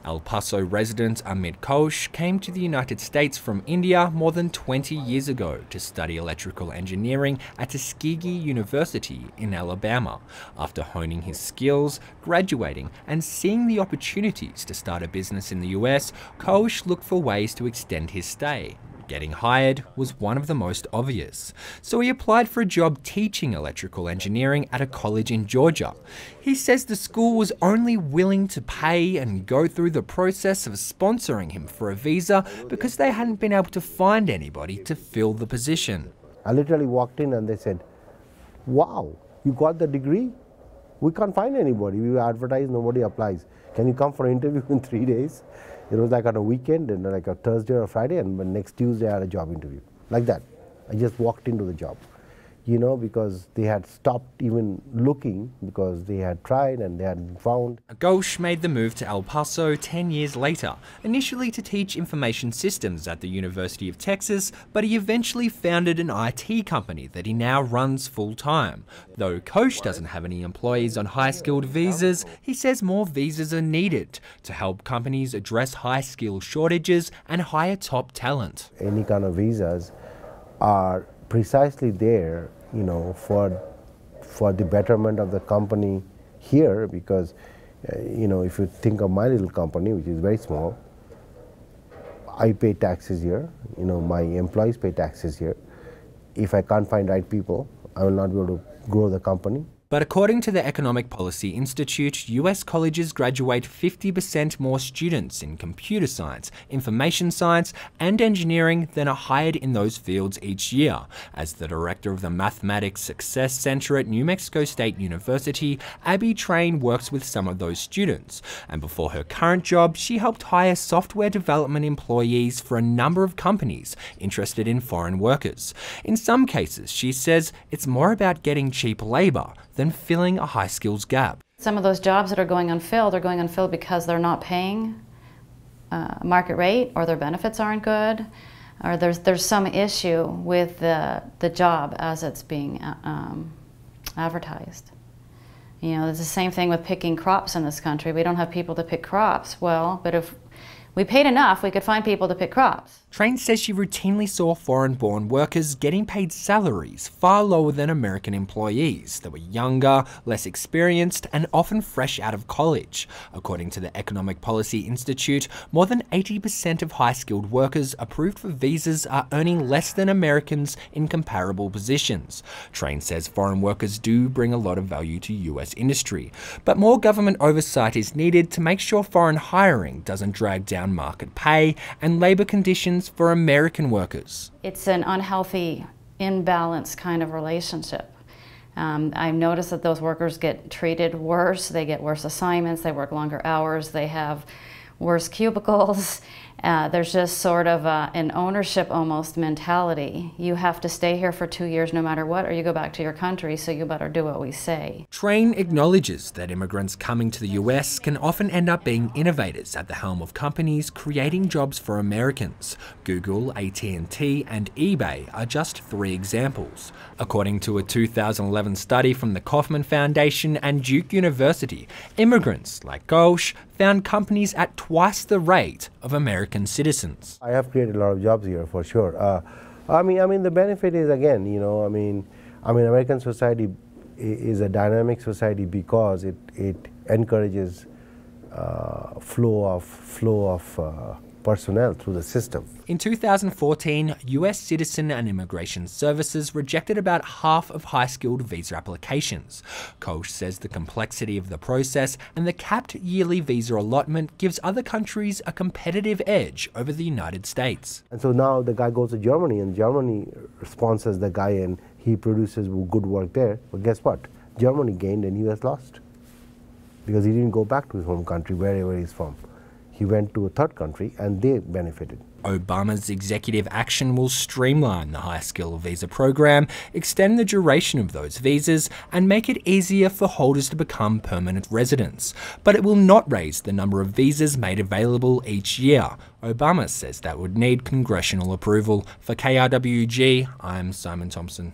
El Paso resident Amit Ghosh came to the United States from India more than 20 years ago to study electrical engineering at Tuskegee University in Alabama. After honing his skills, graduating, and seeing the opportunities to start a business in the US, Ghosh looked for ways to extend his stay. Getting hired was one of the most obvious, so he applied for a job teaching electrical engineering at a college in Georgia. He says the school was only willing to pay and go through the process of sponsoring him for a visa because they hadn't been able to find anybody to fill the position. I literally walked in and they said, "Wow, you got the degree? We can't find anybody. We advertise, nobody applies. Can you come for an interview in 3 days?" It was like on a weekend, and like a Thursday or Friday, and next Tuesday I had a job interview. Like that. I just walked into the job. Because they had stopped even looking because they had tried and they hadn't found. Ghosh made the move to El Paso 10 years later, initially to teach information systems at the University of Texas, but he eventually founded an IT company that he now runs full-time. Though Ghosh doesn't have any employees on high-skilled visas, he says more visas are needed to help companies address high-skill shortages and hire top talent. Any kind of visas are precisely there, for the betterment of the company here, because, if you think of my little company, which is very small, I pay taxes here, my employees pay taxes here. If I can't find right people, I will not be able to grow the company. But according to the Economic Policy Institute, US colleges graduate 50% more students in computer science, information science, and engineering than are hired in those fields each year. As the director of the Mathematics Success Center at New Mexico State University, Abby Train works with some of those students. And before her current job, she helped hire software development employees for a number of companies interested in foreign workers. In some cases, she says, it's more about getting cheap labor than filling a high skills gap. Some of those jobs that are going unfilled are going unfilled because they're not paying market rate, or their benefits aren't good, or there's some issue with the job as it's being advertised. It's the same thing with picking crops in this country. We don't have people to pick crops. Well, but if we paid enough, we could find people to pick crops. Train says she routinely saw foreign-born workers getting paid salaries far lower than American employees that were younger, less experienced, and often fresh out of college. According to the Economic Policy Institute, more than 80% of high-skilled workers approved for visas are earning less than Americans in comparable positions. Train says foreign workers do bring a lot of value to US industry, but more government oversight is needed to make sure foreign hiring doesn't drag down market pay and labor conditions for American workers. It's an unhealthy, imbalanced kind of relationship. I've noticed that those workers get treated worse, they get worse assignments, they work longer hours, they have worse cubicles. There's just sort of an ownership almost mentality. You have to stay here for 2 years no matter what, or you go back to your country, so you better do what we say. Train acknowledges that immigrants coming to the US can often end up being innovators at the helm of companies creating jobs for Americans. Google, AT&T, and eBay are just 3 examples. According to a 2011 study from the Kauffman Foundation and Duke University, immigrants like Ghosh found companies at twice the rate of American citizens. I have created a lot of jobs here for sure. I mean, the benefit is, again, American society is a dynamic society because it encourages flow of personnel through the system. In 2014, US Citizen and Immigration Services rejected about half of high-skilled visa applications. Ghosh says the complexity of the process and the capped yearly visa allotment gives other countries a competitive edge over the United States. And so now the guy goes to Germany, and Germany sponsors the guy and he produces good work there. But guess what? Germany gained and US lost, because he didn't go back to his home country, wherever he's from. He went to a third country and they benefited. Obama's executive action will streamline the high-skill visa program, extend the duration of those visas, and make it easier for holders to become permanent residents. But it will not raise the number of visas made available each year. Obama says that would need congressional approval. For KRWG, I'm Simon Thompson.